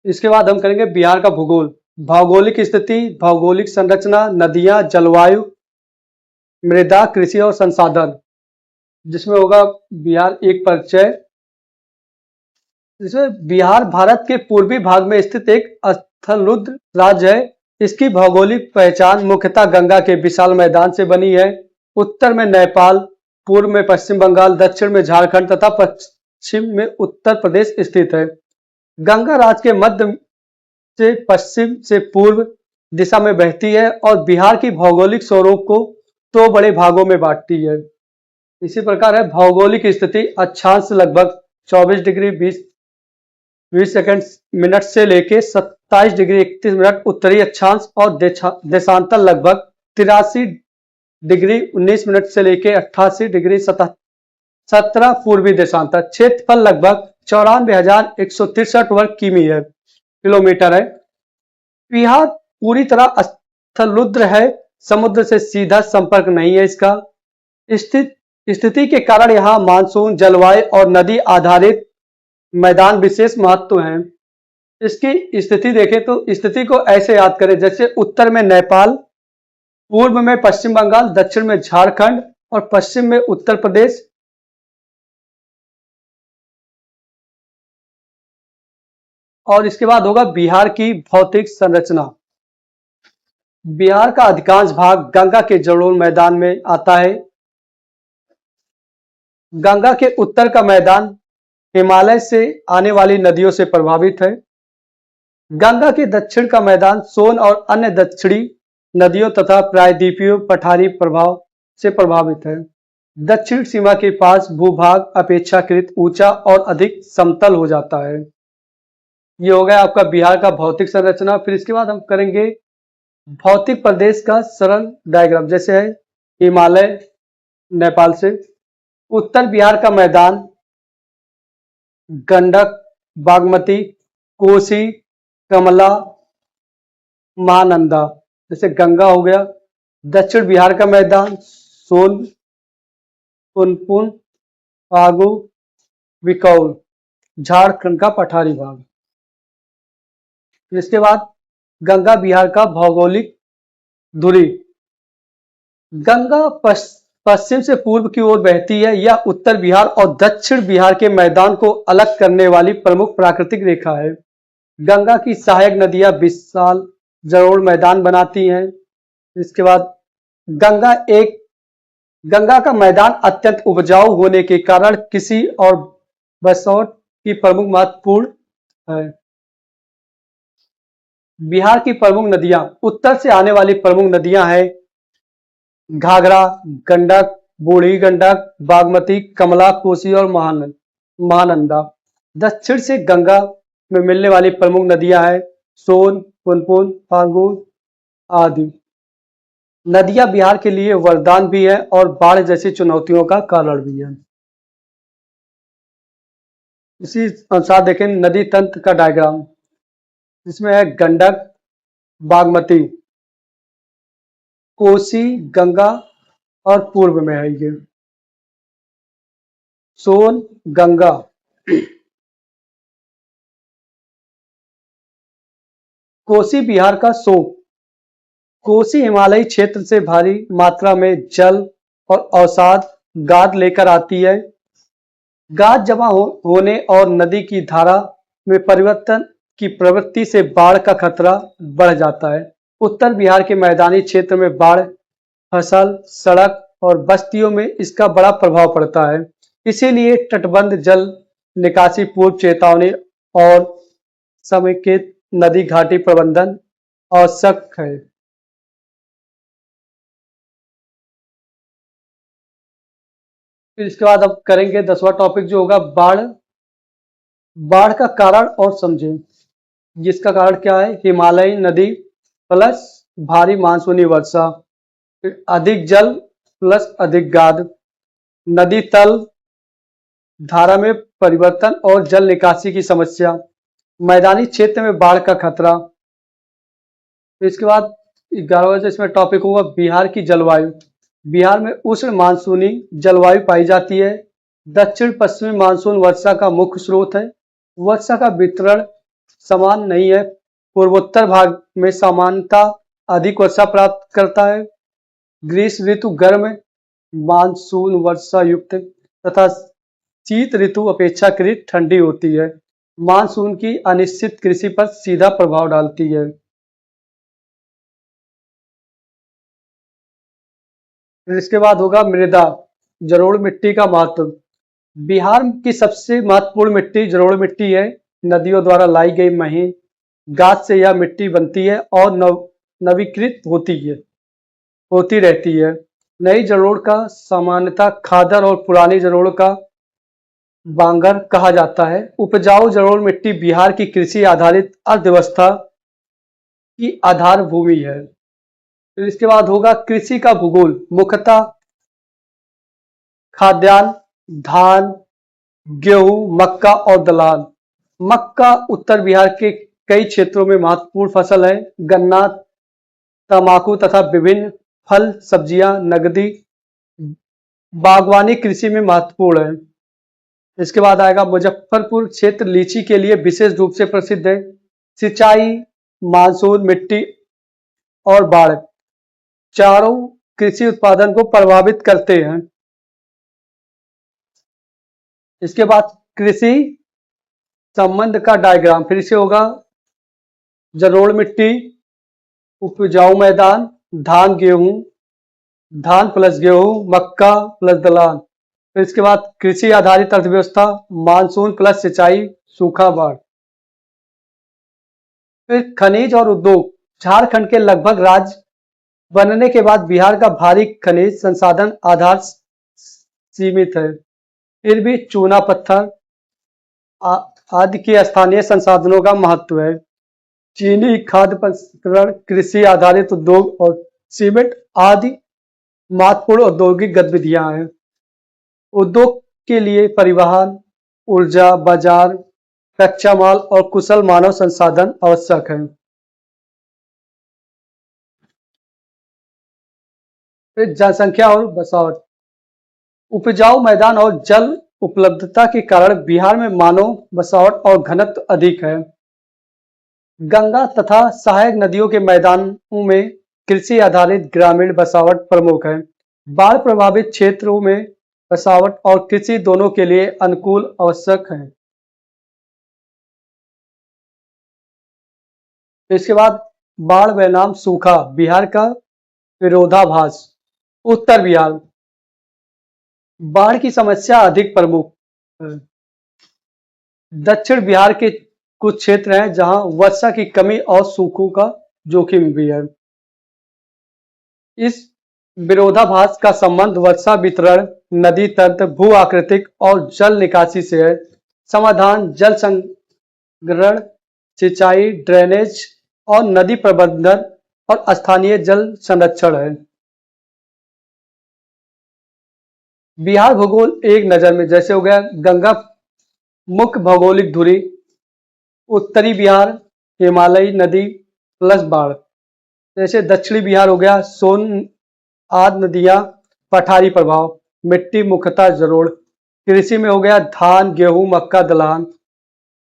इसके बाद हम करेंगे बिहार का भूगोल, भौगोलिक स्थिति, भौगोलिक संरचना, नदियां, जलवायु, मृदा, कृषि और संसाधन। जिसमें होगा बिहार एक परिचय। जिसमें बिहार भारत के पूर्वी भाग में स्थित एक स्थलरुद्ध राज्य है। इसकी भौगोलिक पहचान मुख्यतः गंगा के विशाल मैदान से बनी है। उत्तर में नेपाल, पूर्व में पश्चिम बंगाल, दक्षिण में झारखंड तथा पश्चिम में उत्तर प्रदेश स्थित है। गंगा राज्य के मध्य से पश्चिम से पूर्व दिशा में बहती है और बिहार की भौगोलिक स्वरूप को दो बड़े भागों में बांटती है। इसी प्रकार है भौगोलिक स्थिति। अक्षांश लगभग 24 डिग्री 20 सेकंड मिनट से लेके 27 डिग्री 31 मिनट उत्तरी अक्षांश और देशांतर लगभग 83 डिग्री 19 मिनट से लेके 88 डिग्री 17 पूर्वी देशांतर। क्षेत्रफल लगभग 94,163 वर्ग किलोमीटर है। बिहार पूरी तरह स्थलरुद्ध है, समुद्र से सीधा संपर्क नहीं है। इसका स्थिति के कारण यहाँ मानसून, जलवायु और नदी आधारित मैदान विशेष महत्व है। इसकी स्थिति देखें तो स्थिति को ऐसे याद करें जैसे उत्तर में नेपाल, पूर्व में पश्चिम बंगाल, दक्षिण में झारखंड और पश्चिम में उत्तर प्रदेश। और इसके बाद होगा बिहार की भौतिक संरचना। बिहार का अधिकांश भाग गंगा के जलोढ़ मैदान में आता है। गंगा के उत्तर का मैदान हिमालय से आने वाली नदियों से प्रभावित है। गंगा के दक्षिण का मैदान सोन और अन्य दक्षिणी नदियों तथा प्रायद्वीपीय पठारी प्रभाव से प्रभावित है। दक्षिण सीमा के पास भूभाग अपेक्षाकृत ऊंचा और अधिक समतल हो जाता है। ये हो गया आपका बिहार का भौतिक संरचना। फिर इसके बाद हम करेंगे भौतिक प्रदेश का सरल डायग्राम। जैसे है हिमालय नेपाल से, उत्तर बिहार का मैदान गंडक, बागमती, कोसी, कमला, महानंदा, जैसे गंगा हो गया। दक्षिण बिहार का मैदान सोन, पुनपुन, फागु, बिकौल, झारखंड का पठारी भाग। इसके बाद गंगा बिहार का भौगोलिक धुरी। गंगा पश्चिम से पूर्व की ओर बहती है। यह उत्तर बिहार और दक्षिण बिहार के मैदान को अलग करने वाली प्रमुख प्राकृतिक रेखा है। गंगा की सहायक नदियां विशाल जलोढ़ मैदान बनाती हैं। इसके बाद गंगा का मैदान अत्यंत उपजाऊ होने के कारण कृषि और बसौट की प्रमुख महत्वपूर्ण है। बिहार की प्रमुख नदियां, उत्तर से आने वाली प्रमुख नदियां हैं घाघरा, गंडक, बूढ़ी गंडक, बागमती, कमला, कोसी और महानंदा। दक्षिण से गंगा में मिलने वाली प्रमुख नदियां हैं सोन, पुनपुन, फाल्गु आदि। नदियां बिहार के लिए वरदान भी है और बाढ़ जैसी चुनौतियों का कारण भी है। इसी अनुसार देखें नदी तंत्र का डायग्राम। इसमें है गंडक, बागमती, कोसी, गंगा और पूर्व में है ये सोन, गंगा। कोसी बिहार का शोक। कोसी हिमालयी क्षेत्र से भारी मात्रा में जल और अवसाद गाद लेकर आती है। गाद जमा होने और नदी की धारा में परिवर्तन की प्रवृत्ति से बाढ़ का खतरा बढ़ जाता है। उत्तर बिहार के मैदानी क्षेत्र में बाढ़, फसल, सड़क और बस्तियों में इसका बड़ा प्रभाव पड़ता है। इसीलिए तटबंध जल निकासी पूर्व चेतावनी और समेकित नदी घाटी प्रबंधन आवश्यक है। फिर इसके बाद अब करेंगे 10वां टॉपिक जो होगा बाढ़ का कारण और समझें। जिसका कारण क्या है? हिमालयी नदी प्लस भारी मानसूनी वर्षा, अधिक जल प्लस अधिक गाद, नदी तल धारा में परिवर्तन और जल निकासी की समस्या, मैदानी क्षेत्र में बाढ़ का खतरा। इसके बाद 11वां इसमें टॉपिक होगा बिहार की जलवायु। बिहार में उष्ण मानसूनी जलवायु पाई जाती है। दक्षिण पश्चिमी मानसून वर्षा का मुख्य स्रोत है। वर्षा का वितरण समान नहीं है। पूर्वोत्तर भाग में सामान्यता अधिक वर्षा प्राप्त करता है। ग्रीष्म ऋतु गर्म मानसून वर्षा युक्त तथा शीत ऋतु अपेक्षाकृत ठंडी होती है। मानसून की अनिश्चित कृषि पर सीधा प्रभाव डालती है। फिर इसके बाद होगा मृदा, जलोढ़ मिट्टी का महत्व। बिहार की सबसे महत्वपूर्ण मिट्टी जलोढ़ मिट्टी है। नदियों द्वारा लाई गई महीन गाद से यह मिट्टी बनती है और नवीकृत होती रहती है। नई जलोढ़ का सामान्यतः खादर और पुरानी जलोढ़ का बांगर कहा जाता है। उपजाऊ जलोढ़ मिट्टी बिहार की कृषि आधारित अर्थव्यवस्था की आधार भूमि है। फिर इसके बाद होगा कृषि का भूगोल, मुख्यतः खाद्यान्न, धान, गेहूं, मक्का और दलहन। मक्का उत्तर बिहार के कई क्षेत्रों में महत्वपूर्ण फसल है। गन्ना, तंबाकू तथा विभिन्न फल सब्जियां नकदी बागवानी कृषि में महत्वपूर्ण है। इसके बाद आएगा मुजफ्फरपुर क्षेत्र लीची के लिए विशेष रूप से प्रसिद्ध है। सिंचाई, मानसून, मिट्टी और बाढ़ चारों कृषि उत्पादन को प्रभावित करते हैं। इसके बाद कृषि संबंध का डायग्राम फिर से होगा। जलोढ़ मिट्टी, उपजाऊ मैदान, धान गेहूं, धान प्लस गेहूं, मक्का प्लस दलहन। फिर इसके बाद कृषि आधारित अर्थव्यवस्था, मानसून प्लस सिंचाई, सूखा बाढ़। फिर खनिज और उद्योग, झारखंड के लगभग राज्य बनने के बाद बिहार का भारी खनिज संसाधन आधार सीमित है। फिर भी चूना पत्थर आदि के स्थानीय संसाधनों का महत्व है। चीनी, खाद्य प्रसंस्करण, कृषि आधारित उद्योग और सीमेंट आदि महत्वपूर्ण औद्योगिक गतिविधियां हैं। उद्योग के लिए परिवहन, ऊर्जा, बाजार, कच्चा माल और कुशल मानव संसाधन आवश्यक है। फिर जनसंख्या और बसावट, उपजाऊ मैदान और जल उपलब्धता के कारण बिहार में मानव बसावट और घनत्व अधिक है। गंगा तथा सहायक नदियों के मैदानों में कृषि आधारित ग्रामीण बसावट प्रमुख है। बाढ़ प्रभावित क्षेत्रों में बसावट और कृषि दोनों के लिए अनुकूल आवश्यक है। इसके बाद बाढ़ बनाम सूखा, बिहार का विरोधाभास। उत्तर बिहार बाढ़ की समस्या अधिक प्रमुख है। दक्षिण बिहार के कुछ क्षेत्र हैं जहां वर्षा की कमी और सूखों का जोखिम भी है। इस विरोधाभास का संबंध वर्षा वितरण, नदी तंत्र, भू आकृतिक और जल निकासी से है। समाधान जल संग्रहण, सिंचाई, ड्रेनेज और नदी प्रबंधन और स्थानीय जल संरक्षण है। बिहार भूगोल एक नजर में जैसे हो गया गंगा मुख्य भौगोलिक धुरी, उत्तरी बिहार हिमालयी नदी प्लस बाढ़। जैसे दक्षिणी बिहार हो गया सोन आदि नदियां, पठारी प्रभाव, मिट्टी मुख्यतः जलोढ़। कृषि में हो गया धान, गेहूं, मक्का, दलहन।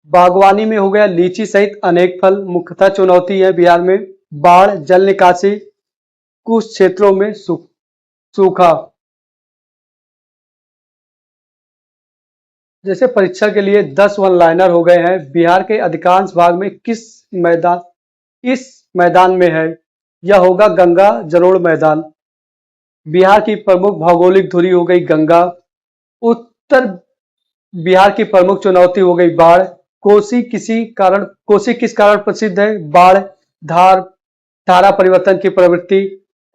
बागवानी में हो गया लीची सहित अनेक फल। मुख्यतः चुनौती है बिहार में बाढ़, जल निकासी, कुछ क्षेत्रों में सूखा। जैसे परीक्षा के लिए 10 वन लाइनर हो गए हैं। बिहार के अधिकांश भाग में किस मैदान में है? यह होगा गंगा जलोढ़ मैदान। बिहार की प्रमुख भौगोलिक धुरी हो गई गंगा। उत्तर बिहार की प्रमुख चुनौती हो गई बाढ़। कोसी किस कारण प्रसिद्ध है? बाढ़, धारा परिवर्तन की प्रवृत्ति।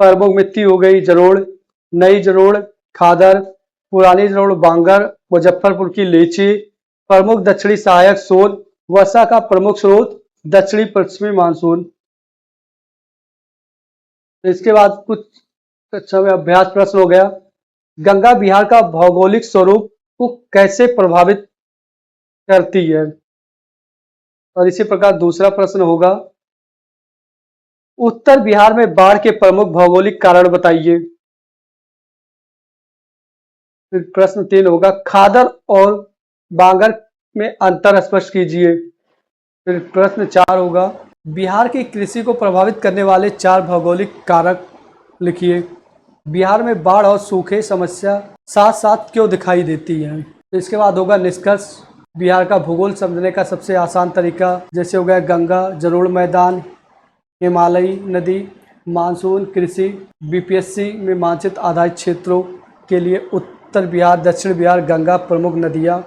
प्रमुख मिट्टी हो गई जलोढ़, नई जलोढ़ खादर, पुरानी जलोढ़ बांगर, मुजफ्फरपुर की लीची। प्रमुख दक्षिणी सहायक सोन। वर्षा का प्रमुख स्रोत दक्षिणी पश्चिमी मानसून। इसके बाद कुछ कक्षा में अभ्यास प्रश्न हो गया। गंगा बिहार का भौगोलिक स्वरूप को कैसे प्रभावित करती है? और इसी प्रकार दूसरा प्रश्न होगा उत्तर बिहार में बाढ़ के प्रमुख भौगोलिक कारण बताइए। फिर प्रश्न 3 होगा खादर और बांगर में अंतर स्पष्ट कीजिए। फिर प्रश्न 4 होगा, बिहार की कृषि को प्रभावित करने वाले 4 भौगोलिक कारक लिखिए। बिहार में बाढ़ और सूखे समस्या साथ साथ क्यों दिखाई देती है। इसके बाद होगा निष्कर्ष, बिहार का भूगोल समझने का सबसे आसान तरीका, जैसे हो गया गंगा, जलोढ़ मैदान, हिमालयी नदी, मानसून, कृषि। बीपीएससी में मानचित्र आधारित क्षेत्रों के लिए उत्तर बिहार, दक्षिण बिहार, गंगा प्रमुख नदियाँ।